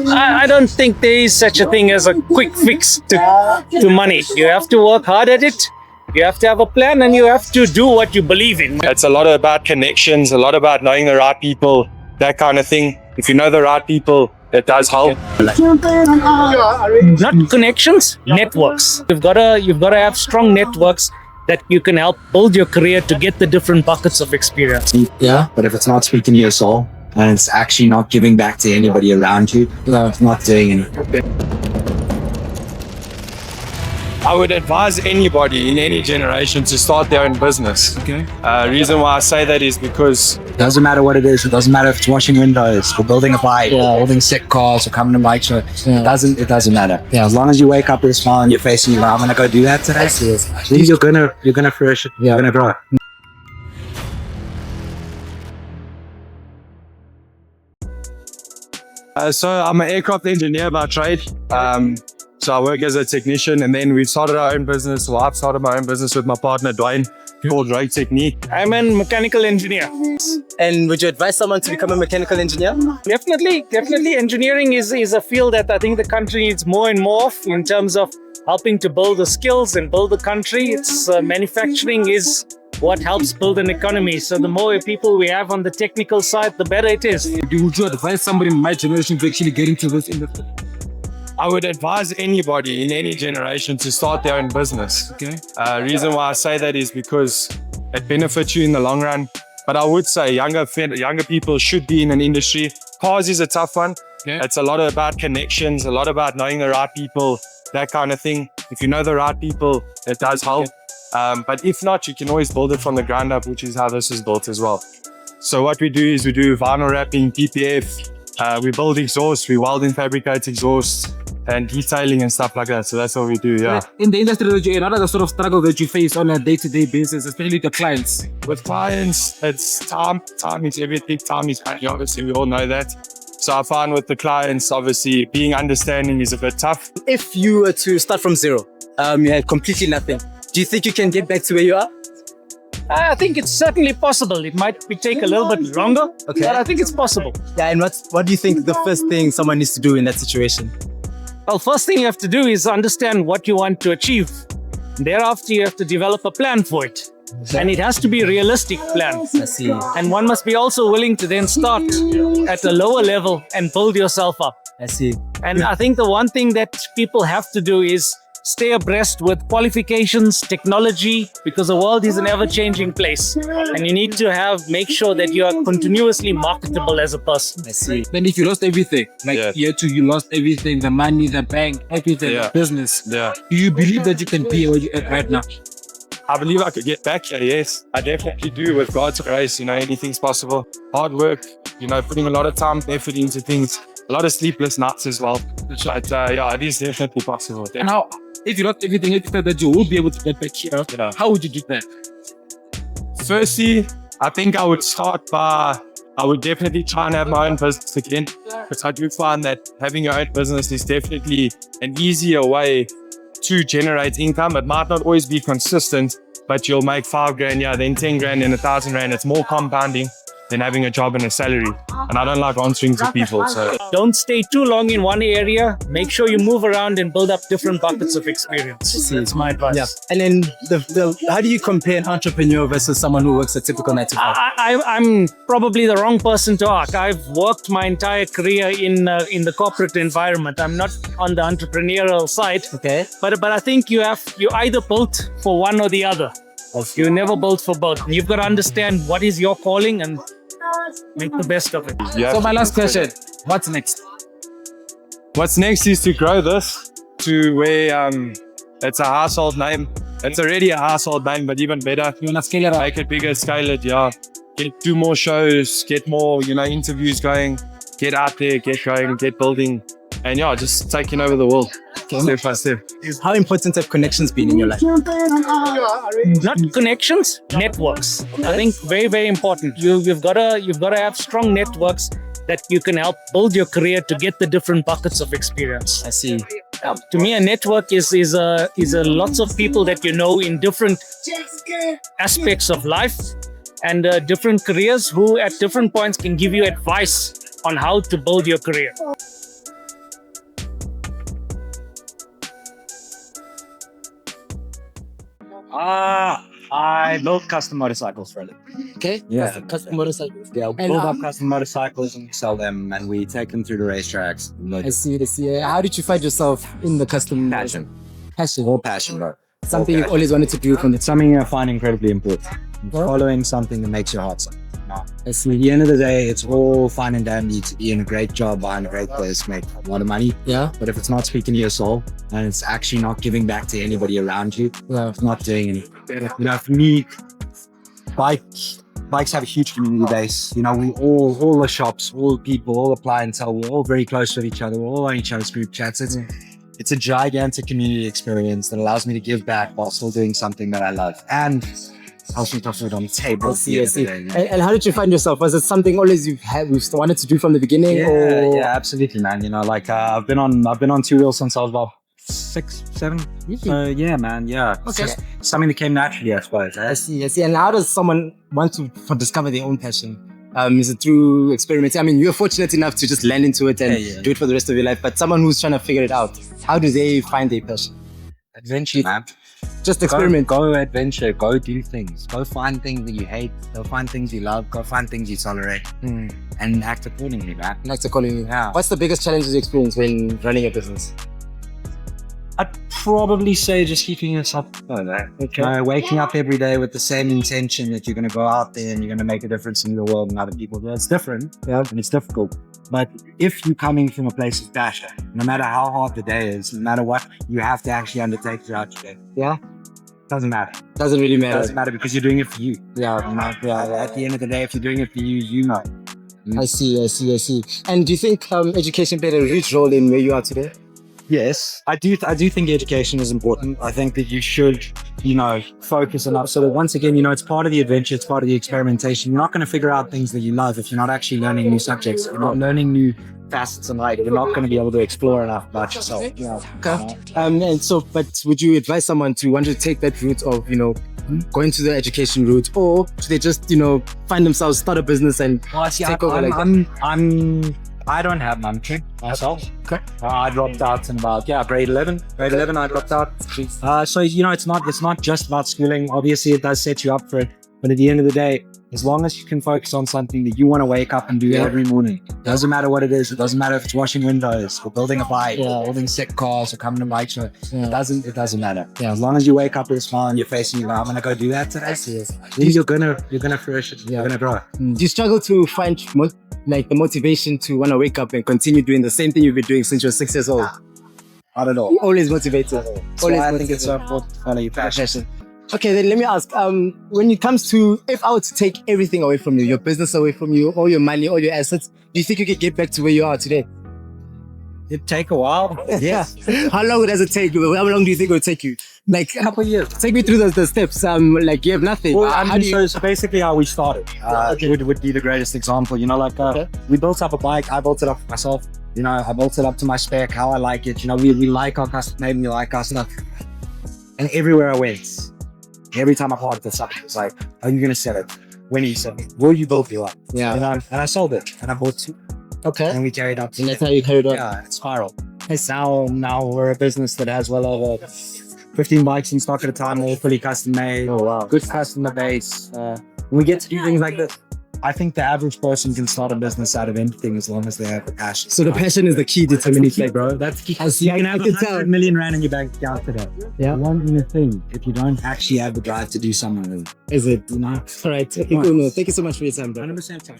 I don't think there is such a thing as a quick fix to money. You have to work hard at it. You have to have a plan and you have to do what you believe in. It's a lot about connections, a lot about knowing the right people, that kind of thing. If you know the right people, it does help. Not connections, networks. You've got to have strong networks that you can help build your career to get the different buckets of experience. Yeah, but if it's not speaking to your soul and it's actually not giving back to anybody around you, it's not doing anything. I would advise anybody in any generation to start their own business. Okay. Reason why I say that is because It doesn't matter what it is. It doesn't matter if it's washing windows or building a bike or building sick cars or coming to bike show. It doesn't matter. Yeah, as long as you wake up with a smile on your face and you're like, I'm gonna go do that today. Then you're gonna flourish. You're gonna grow. So I'm an aircraft engineer by trade. So I work as a technician, and then we started our own business. Well, I've started my own business with my partner Dwayne called Ray Technique. I'm a mechanical engineer. And would you advise someone to become a mechanical engineer? Definitely. Engineering is a field that I think the country needs more and more of in terms of helping to build the skills and build the country. It's manufacturing is what helps build an economy. So the more people we have on the technical side, the better it is. Would you advise somebody in my generation to actually get into this industry? I would advise anybody in any generation to start their own business. Okay. Reason why I say that is because it benefits you in the long run. But I would say younger people should be in an industry. Cars is a tough one. Okay. It's a lot about connections, a lot about knowing the right people, that kind of thing. If you know the right people, it does help. But if not, you can always build it from the ground up, which is how this is built as well. So what we do is we do vinyl wrapping, PPF, we build exhaust, we weld and fabricate exhaust, and detailing and stuff like that. So that's what we do, yeah. In the industry that you're in, what are the sort of struggle that you face on a day-to-day basis, especially with your clients? With clients, it's time. Time is everything. Time is money, obviously. We all know that. So I find with the clients, obviously, being understanding is a bit tough. If you were to start from zero, you had completely nothing, do you think you can get back to where you are? I think it's certainly possible. It might take a little bit longer, but I think it's possible. Yeah, and what do you think the first thing someone needs to do in that situation? Well, first thing you have to do is understand what you want to achieve. Thereafter, you have to develop a plan for it. And it has to be a realistic plan. I see. And one must be also willing to then start at a lower level and build yourself up. I see. And I think the one thing that people have to do is stay abreast with qualifications, technology, because the world is an ever-changing place. And you need to make sure that you are continuously marketable as a person. I see. Then if you lost everything, like Yeah. year two, you lost everything, the money, the bank, everything, Yeah. the business. Yeah. Do you believe that you can be where you're at right now? I believe I could get back here, yes. I definitely do. With God's grace, anything's possible. Hard work, putting a lot of time, effort into things. A lot of sleepless nights as well. But yeah, it is definitely possible. And how, if you lost everything, you said that you will be able to get back here. Yeah. How would you do that? Firstly, I think I would definitely try and have my own business again. Because I do find that having your own business is definitely an easier way to generate income. It might not always be consistent, but you'll make 5 grand, then 10 grand and 1,000 rand. It's more compounding than having a job and a salary. And I don't like answering to people, so. Don't stay too long in one area. Make sure you move around and build up different buckets of experience. That's my advice. Yeah. And then how do you compare an entrepreneur versus someone who works a typical 9 to 5? I'm probably the wrong person to ask. I've worked my entire career in the corporate environment. I'm not on the entrepreneurial side. Okay. But I think you either built for one or the other. You never built for both. You've got to understand what is your calling and make the best of it. So my last question, what's next? What's next is to grow this to where it's a household name. It's already a household name, but even better. You want to scale it up? Make it bigger, scale it, yeah. Do more shows, get more, interviews going, get out there, get going, get building, and yeah, just taking over the world. Step by step. How important have connections been in your life? Not connections, networks. I think very, very important. You've got to have strong networks that you can help build your career to get the different buckets of experience. I see. To me, a network is a lots of people that you know in different aspects of life and different careers who at different points can give you advice on how to build your career. I build custom motorcycles for a living. Okay. Yeah. Custom motorcycles. Yeah, we And build up custom motorcycles and sell them, and we take them through the racetracks. I see. I see. How did you find yourself in the custom? Passion. Passion. All passion, bro. Something you've always wanted to do from the It's something I find incredibly important. Following something that makes your heart sing. I At see. the end of the day, it's all fine and dandy to be in a great job, behind a great place, make a lot of money. Yeah. But if it's not speaking to your soul and it's actually not giving back to anybody around you, Yeah. it's not doing anything. You know, for me, bikes have a huge community base. You know, we all the shops, all the people, all the clientele, we're all very close with each other. We're all on each other's group chats. It's a gigantic community experience that allows me to give back while still doing something that I love. And helps me put food on the table. I see. I see. And how did you find yourself? Was it something always you've wanted to do from the beginning? Yeah, or? yeah, absolutely, man. You know, like I've been on two wheels since I was about 6, 7. So yeah, man. Yeah. It's Okay. just something that came naturally, I suppose. I see. I see. And how does someone want to discover their own passion? Is it through experimenting? I mean, you're fortunate enough to just land into it and do it for the rest of your life. But someone who's trying to figure it out, how do they find their passion? Adventure, man. Just experiment. Go adventure. Go do things. Go find things that you hate. Go find things you love. Go find things you tolerate. And act accordingly, man. Next to calling you. Yeah. What's the biggest challenges you experience when running a business? I'd probably say just keeping yourself going. Okay. Waking up every day with the same intention that you're going to go out there and you're going to make a difference in the world and other people. It's different, and it's difficult. But if you're coming from a place of passion, no matter how hard the day is, no matter what you have to actually undertake throughout your day, doesn't matter. Doesn't really matter. Doesn't matter because you're doing it for you. Yeah. At the end of the day, if you're doing it for you, you know. I see. And do you think education played a huge role in where you are today? Yes, I do think education is important. I think that you should, focus enough so that once again, it's part of the adventure, it's part of the experimentation. You're not going to figure out things that you love if you're not actually learning new subjects. If you're not learning new facets in life, you're not going to be able to explore enough about yourself. Okay. And so, but would you advise someone to want to take that route of, going to the education route, or should they just, find themselves, start a business and take over I don't have mentoring myself. Okay. I dropped out in about grade 11. Grade 11, I dropped out. So it's not just about schooling. Obviously, it does set you up for it. But at the end of the day, as long as you can focus on something that you want to wake up and do every morning, doesn't matter what it is. It doesn't matter if it's washing windows or building a bike or building sick cars or coming to bike show. It doesn't matter. Yeah, as long as you wake up with a smile on your face and you go, I'm gonna go do that today. Then you're gonna flourish. You're gonna grow. Do you struggle to find the motivation to want to wake up and continue doing the same thing you've been doing since you're 6 years old? I don't know. Always motivated. I think it's so important to follow your passion. Okay, then let me ask, when it comes to, if I were to take everything away from you, your business away from you, all your money, all your assets, do you think you could get back to where you are today? It'd take a while. Yes. How long does it take you? How long do you think it would take you? Like A couple of years. Take me through the steps. You have nothing. Well, so basically how we started would be the greatest example. We built up a bike. I built it up for myself. I built it up to my spec, how I like it. We like our custom made, we like our stuff. And everywhere I went, every time I parted this up, it was like, are you going to sell it? When are you selling it? Will you build your life? Yeah. And I sold it. And I bought 2. Okay. And we carried up. And that's how you carried on. Yeah, it's spiral. Now we're a business that has well over 15 bikes in stock at a time, all fully custom made. Oh, wow. Good customer base. We get to do things like this. I think the average person can start a business out of anything as long as they have the passion. So the passion is the key determination, bro. That's key. I see. You can have I can tell. 100 million rand in your bank account today. Yeah. One in a thing. If you don't actually have the drive to do something, Is it? All right. Okay, cool. No, thank you so much for your time, bro. 100% time.